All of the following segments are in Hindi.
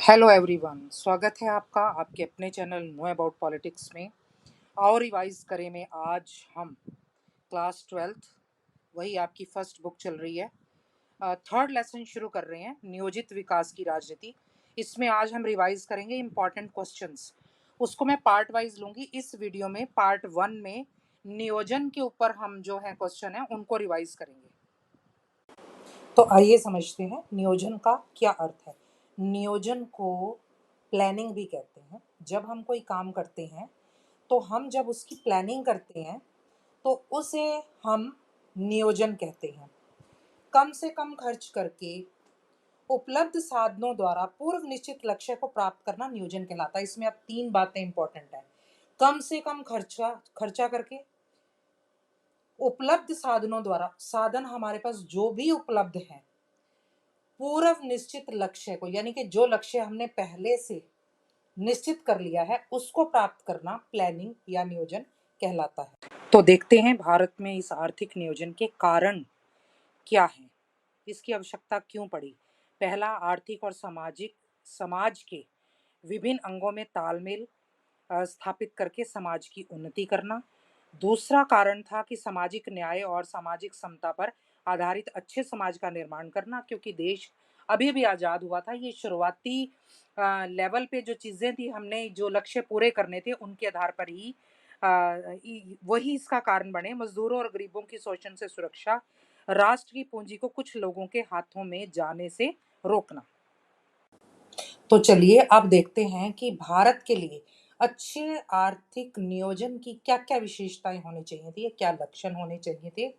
हेलो एवरीवन, स्वागत है आपका आपके अपने चैनल नो अबाउट पॉलिटिक्स में। और रिवाइज करें में आज हम क्लास 12th, वही आपकी फर्स्ट बुक चल रही है, थर्ड लेसन शुरू कर रहे हैं, नियोजित विकास की राजनीति। इसमें आज हम रिवाइज करेंगे इम्पॉर्टेंट क्वेश्चंस। उसको मैं पार्ट वाइज लूँगी। इस वीडियो में पार्ट 1 में नियोजन के ऊपर हम जो है क्वेश्चन है उनको रिवाइज करेंगे। तो आइए समझते हैं नियोजन का क्या अर्थ है। नियोजन को प्लानिंग भी कहते हैं। जब हम कोई काम करते हैं तो हम जब उसकी प्लानिंग करते हैं तो उसे हम नियोजन कहते हैं। कम से कम खर्च करके उपलब्ध साधनों द्वारा पूर्व निश्चित लक्ष्य को प्राप्त करना नियोजन कहलाता है। इसमें अब 3 बातें इंपॉर्टेंट है। कम से कम खर्चा करके, उपलब्ध साधनों द्वारा, साधन हमारे पास जो भी उपलब्ध हैं, पूर्व निश्चित लक्ष्य को, यानी कि जो लक्ष्य हमने पहले से निश्चित कर लिया है उसको प्राप्त करना प्लानिंग या नियोजन कहलाता है। तो देखते हैं भारत में इस आर्थिक नियोजन के कारण क्या हैं, इसकी आवश्यकता क्यों पड़ी। पहला, आर्थिक और समाज के विभिन्न अंगों में तालमेल स्थापित करके समाज की उन्नति करना। दूसरा कारण था कि सामाजिक न्याय और सामाजिक समता पर आधारित अच्छे समाज का निर्माण करना, क्योंकि देश अभी भी आज़ाद हुआ था। ये शुरुआती लेवल पे जो चीज़ें थी, हमने जो लक्ष्य पूरे करने थे उनके आधार पर ही वही इसका कारण बने। मजदूरों और गरीबों की शोषण से सुरक्षा, राष्ट्र की पूंजी को कुछ लोगों के हाथों में जाने से रोकना। तो चलिए अब देखते हैं कि भारत के लिए अच्छे आर्थिक नियोजन की क्या-क्या विशेषताएं होनी चाहिए थी, क्या लक्षण होने चाहिए थे।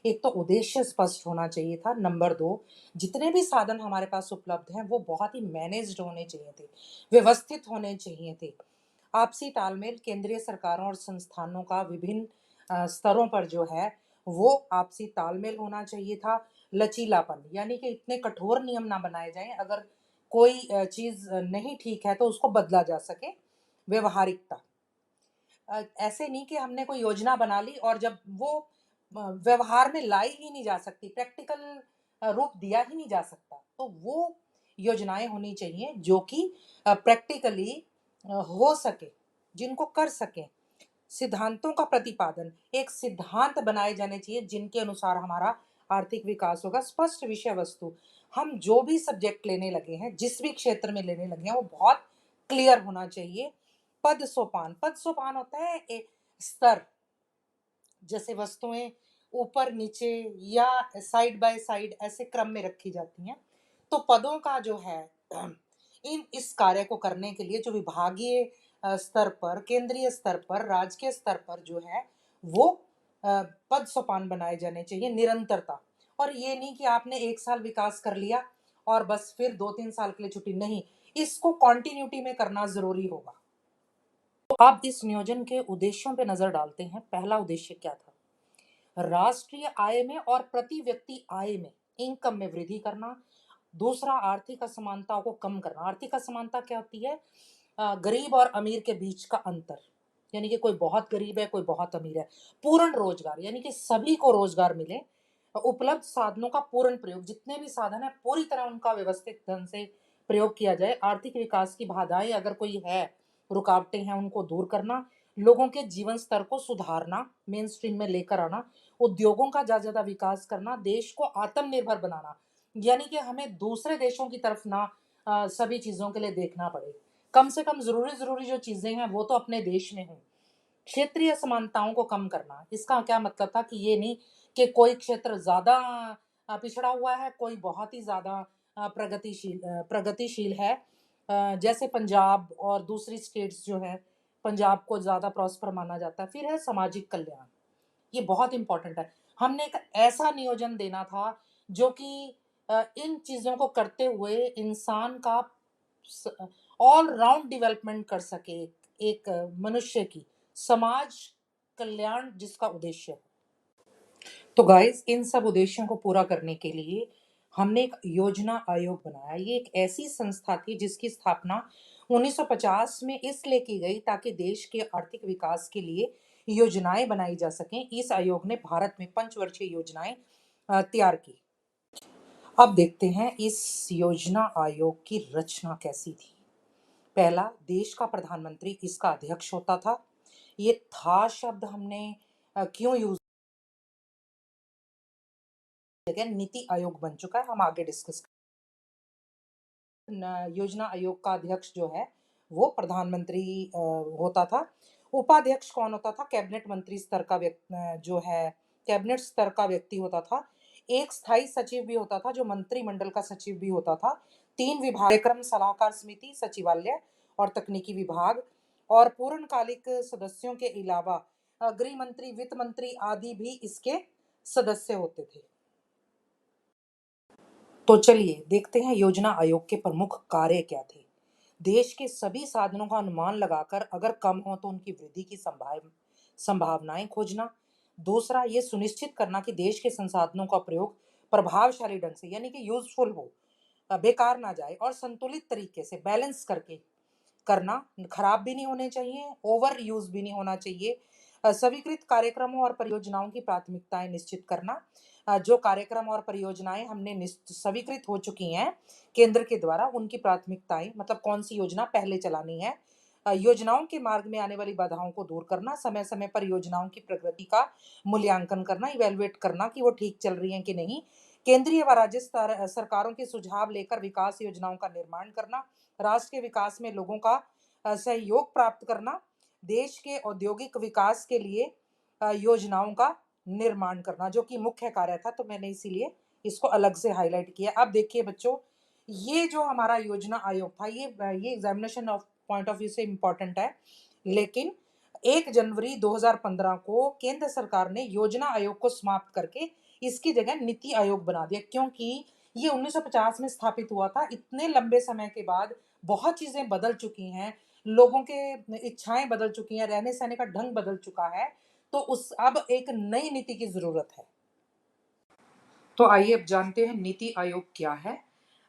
एक तो उद्देश्य स्पष्ट होना चाहिए था। नंबर 2, जितने भी साधन हमारे पास उपलब्ध हैं वो बहुत ही मैनेज्ड होने चाहिए थे, व्यवस्थित होने चाहिए थे। आपसी तालमेल, केंद्रीय सरकारों और संस्थानों का विभिन्न स्तरों पर जो है वो आपसी तालमेल होना चाहिए था। लचीलापन, यानी कि इतने कठोर नियम ना बनाए जाएं, अगर कोई चीज़ नहीं ठीक है तो उसको बदला जा सके। व्यवहारिकता, ऐसे नहीं कि हमने कोई योजना बना ली और जब वो व्यवहार में लाई ही नहीं जा सकती, प्रैक्टिकल रूप दिया ही नहीं जा सकता, तो वो योजनाएं होनी चाहिए जो कि प्रैक्टिकली हो सके, जिनको कर सकें। सिद्धांतों का प्रतिपादन, एक सिद्धांत बनाए जाने चाहिए जिनके अनुसार हमारा आर्थिक विकास होगा। स्पष्ट विषय वस्तु, हम जो भी सब्जेक्ट लेने लगे हैं, जिस भी क्षेत्र में लेने लगे हैं, वो बहुत क्लियर होना चाहिए। पद सोपान, पद सोपान होता है एक स्तर, जैसे वस्तुएं ऊपर नीचे या साइड बाय साइड ऐसे क्रम में रखी जाती हैं। तो पदों का जो है इस कार्य को करने के लिए जो विभागीय स्तर पर, केंद्रीय स्तर पर, राज्य के स्तर पर जो है वो पद सोपान बनाए जाने चाहिए। निरंतरता, और ये नहीं कि आपने 1 साल विकास कर लिया और बस फिर 2-3 साल के लिए छुट्टी, नहीं, इसको कॉन्टिन्यूटी में करना जरूरी होगा। तो अब इस नियोजन के उद्देश्यों पे नजर डालते हैं। पहला उद्देश्य क्या था? राष्ट्रीय आय में और प्रति व्यक्ति आय में, इनकम में वृद्धि करना। दूसरा, आर्थिक असमानताओं को कम करना। आर्थिक असमानता क्या होती है? गरीब और अमीर के बीच का अंतर, यानी कि कोई बहुत गरीब है, कोई बहुत अमीर है। पूर्ण रोजगार, यानी कि सभी को रोजगार मिले। उपलब्ध साधनों का पूर्ण प्रयोग, जितने भी साधन है पूरी तरह उनका व्यवस्थित ढंग से प्रयोग किया जाए। आर्थिक विकास की बाधाएं अगर कोई है, रुकावटें हैं, उनको दूर करना। लोगों के जीवन स्तर को सुधारना, मेन स्ट्रीम में लेकर आना। उद्योगों का ज्यादा विकास करना, देश को आत्मनिर्भर बनाना, यानी कि हमें दूसरे देशों की तरफ ना सभी चीजों के लिए देखना पड़े। कम से कम जरूरी जरूरी जो चीजें हैं वो तो अपने देश में हों। क्षेत्रीय समानताओं को कम करना, इसका क्या मतलब था कि ये नहीं कि कोई क्षेत्र ज्यादा पिछड़ा हुआ है, कोई बहुत ही ज्यादा प्रगतिशील है। जैसे पंजाब और दूसरी स्टेट्स जो है, पंजाब को ज्यादा प्रॉस्पर माना जाता है। फिर है सामाजिक कल्याण, ये बहुत इंपॉर्टेंट है। हमने एक ऐसा नियोजन देना था जो कि इन चीजों को करते हुए इंसान का ऑल राउंड डेवलपमेंट कर सके, एक मनुष्य की समाज कल्याण जिसका उद्देश्य है। तो गाइस, इन सब उद्देश्यों को पूरा करने के लिए हमने एक योजना आयोग बनाया। ये एक ऐसी संस्था थी जिसकी स्थापना 1950 में इसलिए की गई ताकि देश के आर्थिक विकास के लिए योजनाएं बनाई जा सकें। इस आयोग ने भारत में पंचवर्षीय योजनाएं तैयार की। अब देखते हैं इस योजना आयोग की रचना कैसी थी। पहला, देश का प्रधानमंत्री इसका अध्यक्ष होता था। ये था शब्द हमने क्यों यूज, जगह नीति आयोग बन चुका है, हम आगे डिस्कस। योजना आयोग का अध्यक्ष जो है वो प्रधानमंत्री होता था। उपाध्यक्ष कौन होता था? कैबिनेट मंत्री स्तर का व्यक्ति जो है कैबिनेट स्तर का व्यक्ति होता था। एक स्थायी सचिव भी होता था जो मंत्रिमंडल का सचिव भी होता था। 3 विभाग, कार्यक्रम सलाहकार समिति, सचिवालय और तकनीकी विभाग, और पूर्णकालिक सदस्यों के अलावा गृह मंत्री, वित्त मंत्री आदि भी इसके सदस्य होते थे। तो चलिए देखते हैं योजना आयोग के प्रमुख कार्य क्या थे। देश के सभी साधनों का अनुमान लगाकर अगर कम हो तो उनकी वृद्धि की संभावनाएं खोजना। दूसरा, ये सुनिश्चित करना कि देश के संसाधनों का प्रयोग प्रभावशाली ढंग से, यानी कि यूजफुल हो, बेकार ना जाए, और संतुलित तरीके से बैलेंस करके करना। खराब भी नहीं होने चाहिए, ओवर यूज भी नहीं होना चाहिए। स्वीकृत कार्यक्रमों और परियोजनाओं की प्राथमिकताएं निश्चित करना। जो कार्यक्रम और परियोजनाएं हमने स्वीकृत हो चुकी हैं केंद्र के द्वारा, उनकी प्राथमिकताएं, मतलब कौन सी योजना पहले चलानी है। योजनाओं के मार्ग में आने वाली बाधाओं को दूर करना। समय समय पर योजनाओं की प्रगति का मूल्यांकन करना, इवेलुएट करना कि वो ठीक चल रही हैं कि नहीं। केंद्रीय व राज्य सरकारों के सुझाव लेकर विकास योजनाओं का निर्माण करना। राष्ट्र के विकास में लोगों का सहयोग प्राप्त करना। देश के औद्योगिक विकास के लिए योजनाओं का निर्माण करना, जो कि मुख्य कार्य था, तो मैंने इसीलिए इसको अलग से हाईलाइट किया। अब देखिए बच्चों, ये जो हमारा योजना आयोग था, ये examination of point of view से इम्पोर्टेंट है, लेकिन 1 जनवरी 2015 को केंद्र सरकार ने योजना आयोग को समाप्त करके इसकी जगह नीति आयोग बना दिया, क्योंकि ये 1950 में स्थापित हुआ था। इतने लंबे समय के बाद बहुत चीजें बदल चुकी हैं, लोगों के इच्छाएं बदल चुकी हैं, रहने सहने का ढंग बदल चुका है, तो उस अब एक नई नीति की जरूरत है। तो आइए अब जानते हैं नीति आयोग क्या है।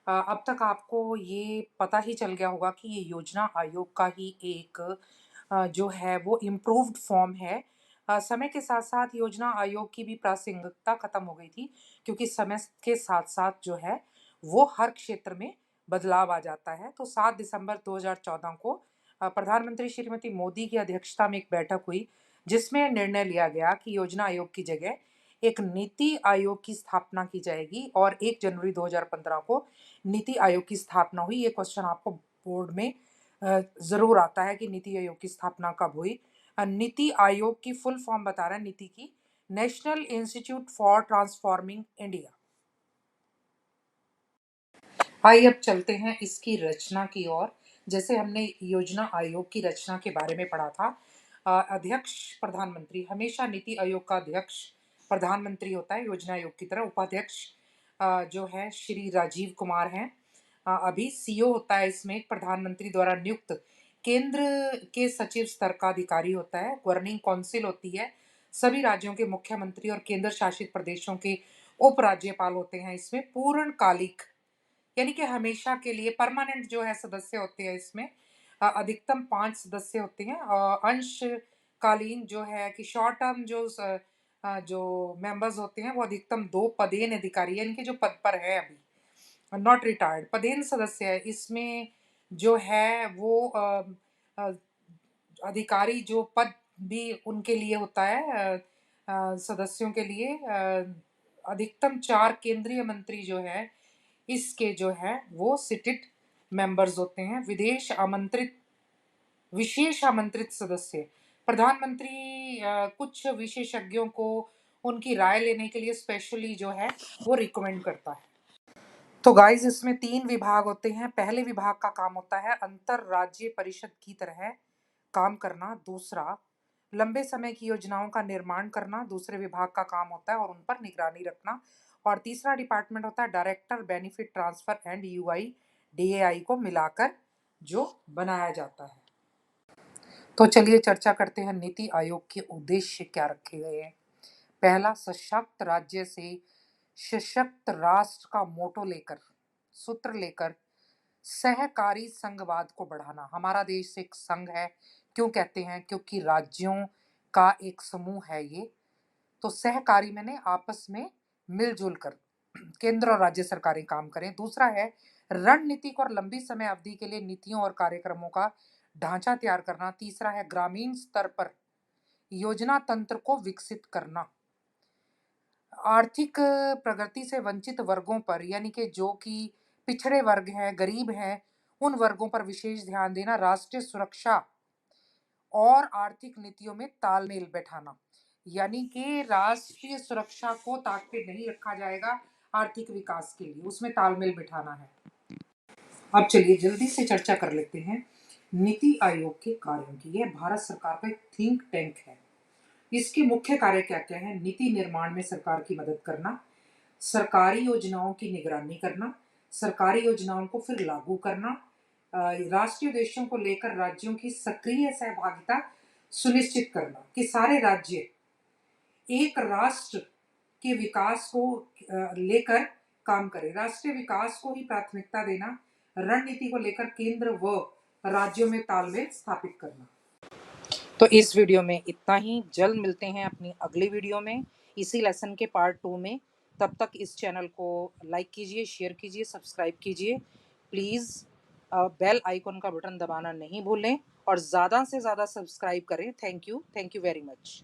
अब तक आपको ये पता ही चल गया होगा कि ये योजना आयोग का ही एक जो है वो इम्प्रूव्ड फॉर्म है। समय के साथ साथ योजना आयोग की भी प्रासंगिकता खत्म हो गई थी, क्योंकि समय के साथ साथ जो है वो हर क्षेत्र में बदलाव आ जाता है। तो 7 दिसंबर 2014 को प्रधानमंत्री श्रीमती मोदी की अध्यक्षता में एक बैठक हुई, जिसमें निर्णय लिया गया कि योजना आयोग की जगह एक नीति आयोग की स्थापना की जाएगी, और 1 जनवरी 2015 को नीति आयोग की स्थापना हुई। ये क्वेश्चन आपको बोर्ड में जरूर आता है कि नीति आयोग की स्थापना कब हुई। नीति आयोग की फुल फॉर्म बता रहा है नीति की, national institute for transforming India. आइए अब चलते हैं इसकी रचना की ओर। जैसे हमने योजना आयोग की रचना के बारे में पढ़ा था, अध्यक्ष प्रधानमंत्री, हमेशा नीति आयोग का अध्यक्ष प्रधानमंत्री होता है योजना आयोग की तरह। उपाध्यक्ष जो है श्री राजीव कुमार हैं। अभी सीईओ होता है इसमें, एक प्रधानमंत्री द्वारा नियुक्त केंद्र के सचिव स्तर का अधिकारी होता है। गवर्निंग काउंसिल होती है, सभी राज्यों के मुख्यमंत्री और केंद्र शासित प्रदेशों के उपराज्यपाल होते हैं इसमें। पूर्णकालिक, यानी कि हमेशा के लिए, परमानेंट जो है सदस्य होते हैं इसमें। अधिकतम 5 सदस्य होते हैं। अंशकालीन जो है कि शॉर्ट टर्म जो मेंबर्स होते हैं वो अधिकतम 2 पदेन अधिकारी, यानी कि जो पद पर है अभी, नॉट रिटायर्ड, पदेन सदस्य है इसमें जो है वो अधिकारी जो पद भी उनके लिए होता है, सदस्यों के लिए। अधिकतम 4 केंद्रीय मंत्री जो है इसके जो है वो सिटेड मेंबर्स होते हैं। विशेष आमंत्रित सदस्य, प्रधानमंत्री कुछ विशेषज्ञों को उनकी राय लेने के लिए स्पेशली जो है वो रिकमेंड करता है। तो गाइस, इसमें 3 विभाग होते हैं। पहले विभाग का काम होता है अंतर राज्य परिषद की तरह काम करना। दूसरा, लंबे समय की योजनाओं का निर्माण करना दूसरे विभाग का काम होता है और उन पर निगरानी रखना। और तीसरा डिपार्टमेंट होता है director benefit transfer and UIDAI को मिलाकर जो बनाया जाता है। तो चलिए चर्चा करते हैं नीति आयोग के उद्देश्य क्या रखे गए हैं। पहला, सशक्त राज्य से सशक्त राष्ट्र का मोटो लेकर, सूत्र लेकर सहकारी संघवाद को बढ़ाना। हमारा देश एक संघ है, क्यों कहते हैं? क्योंकि राज्यों का एक समूह है ये। तो सहकारी मैंने आपस में मिलजुल कर, केंद्र और राज्य सरकारें काम करें। दूसरा है रणनीतिक और लंबी समय अवधि के लिए नीतियों और कार्यक्रमों का ढांचा तैयार करना। तीसरा है ग्रामीण स्तर पर योजना तंत्र को विकसित करना। आर्थिक प्रगति से वंचित वर्गों पर, यानी कि जो कि पिछड़े वर्ग हैं, गरीब हैं, उन वर्गों पर विशेष ध्यान देना। राष्ट्रीय सुरक्षा और आर्थिक नीतियों में तालमेल बैठाना, यानी कि राष्ट्रीय सुरक्षा को ताक पे नहीं रखा जाएगा, आर्थिक विकास के लिए उसमें तालमेल बैठाना है। अब चलिए जल्दी से चर्चा कर लेते हैं नीति आयोग के कार्यों की। यह भारत सरकार का एक थिंक टैंक है। इसके मुख्य कार्य क्या क्या है? नीति निर्माण में सरकार की मदद करना, सरकारी योजनाओं की निगरानी करना, सरकारी योजनाओं को फिर लागू करना, राष्ट्रीय उद्देश्यों को लेकर राज्यों की सक्रिय सहभागिता सुनिश्चित करना कि सारे राज्य एक राष्ट्र के विकास को लेकर काम करें, राष्ट्रीय विकास को ही प्राथमिकता देना, रणनीति को लेकर केंद्र व राज्यों में तालमेल स्थापित करना। तो इस वीडियो में इतना ही। जल्द मिलते हैं अपनी अगली वीडियो में इसी लेसन के पार्ट 2 में। तब तक इस चैनल को लाइक कीजिए, शेयर कीजिए, सब्सक्राइब कीजिए प्लीज़। बेल आइकन का बटन दबाना नहीं भूलें और ज़्यादा से ज़्यादा सब्सक्राइब करें। Thank you very much.